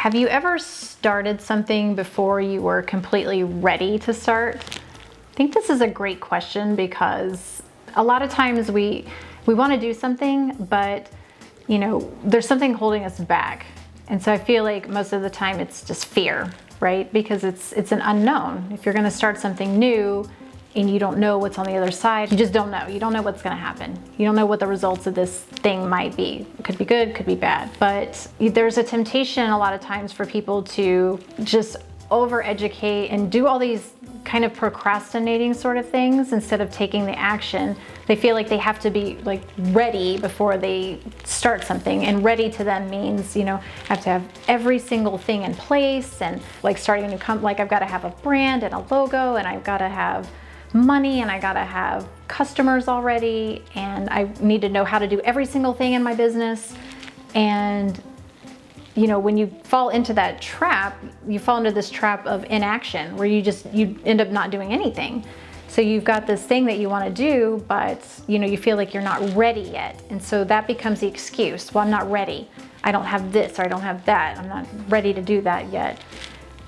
Have you ever started something before you were completely ready to start? I think this is a great question because a lot of times we want to do something, but there's something holding us back. And so I feel like most of the time it's just fear, right? Because it's an unknown. If you're going to start something new and you don't know what's on the other side, you just don't know. You don't know what's going to happen. You don't know what the results of this thing might be. It could be good, could be bad. But there's a temptation a lot of times for people to just over-educate and do all these kind of procrastinating sort of things instead of taking the action. They feel like they have to be like ready before they start something, and ready to them means have to have every single thing in place, and like starting a new company, like I've got to have a brand and a logo, and I've got to have money, and I got to have customers already, and I need to know how to do every single thing in my business. And when you fall into that trap, you fall into this trap of inaction where you end up not doing anything. So you've got this thing that you want to do, but you feel like you're not ready yet. And so that becomes the excuse. Well, I'm not ready. I don't have this, or I don't have that. I'm not ready to do that yet.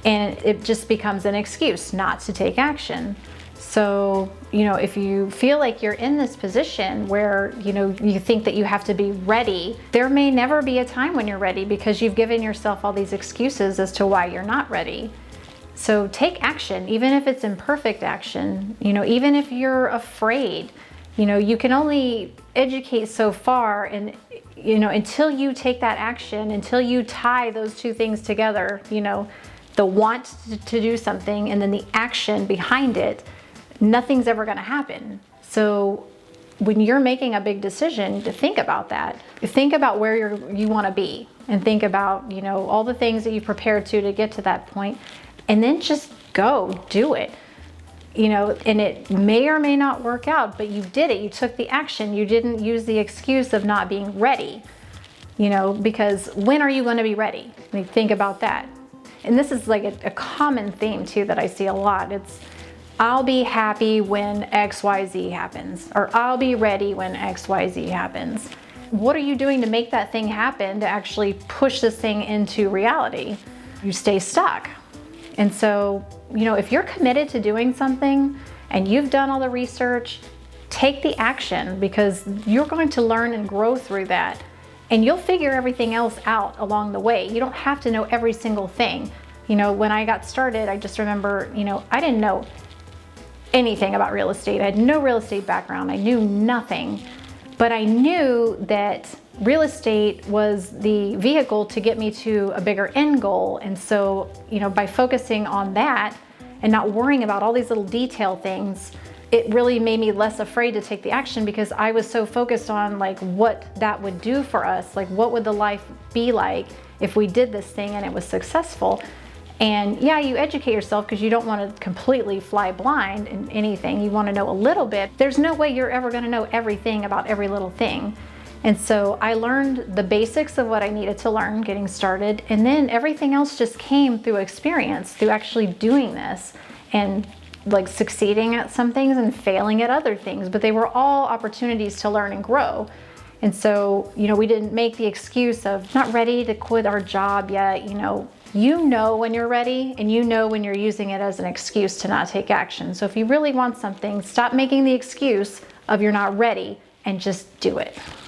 And it just becomes an excuse not to take action. So, if you feel like you're in this position where, you think that you have to be ready, there may never be a time when you're ready because you've given yourself all these excuses as to why you're not ready. So take action, even if it's imperfect action, even if you're afraid. You can only educate so far, and, until you take that action, until you tie those two things together, the want to do something and then the action behind it, nothing's ever going to happen. So when you're making a big decision, to think about that. Think about where you want to be, and think about, all the things that you prepared to get to that point, and then just go do it. And it may or may not work out, but you did it. You took the action. You didn't use the excuse of not being ready, because when are you going to be ready? Think about that. And this is like a common theme too that I see a lot. It's, I'll be happy when XYZ happens, or I'll be ready when XYZ happens. What are you doing to make that thing happen, to actually push this thing into reality? You stay stuck. And so, if you're committed to doing something and you've done all the research, take the action, because you're going to learn and grow through that. And you'll figure everything else out along the way. You don't have to know every single thing. When I got started, I just remember, I didn't know anything about real estate. I had no real estate background. I knew nothing, but I knew that real estate was the vehicle to get me to a bigger end goal. And so, by focusing on that and not worrying about all these little detail things, it really made me less afraid to take the action, because I was so focused on like what that would do for us. Like, what would the life be like if we did this thing and it was successful? And yeah, you educate yourself because you don't want to completely fly blind in anything. You want to know a little bit. There's no way you're ever going to know everything about every little thing. And so I learned the basics of what I needed to learn getting started. And then everything else just came through experience, through actually doing this and like succeeding at some things and failing at other things. But they were all opportunities to learn and grow. And so, we didn't make the excuse of not ready to quit our job yet. You know when you're ready, and when you're using it as an excuse to not take action. So if you really want something, stop making the excuse of you're not ready and just do it.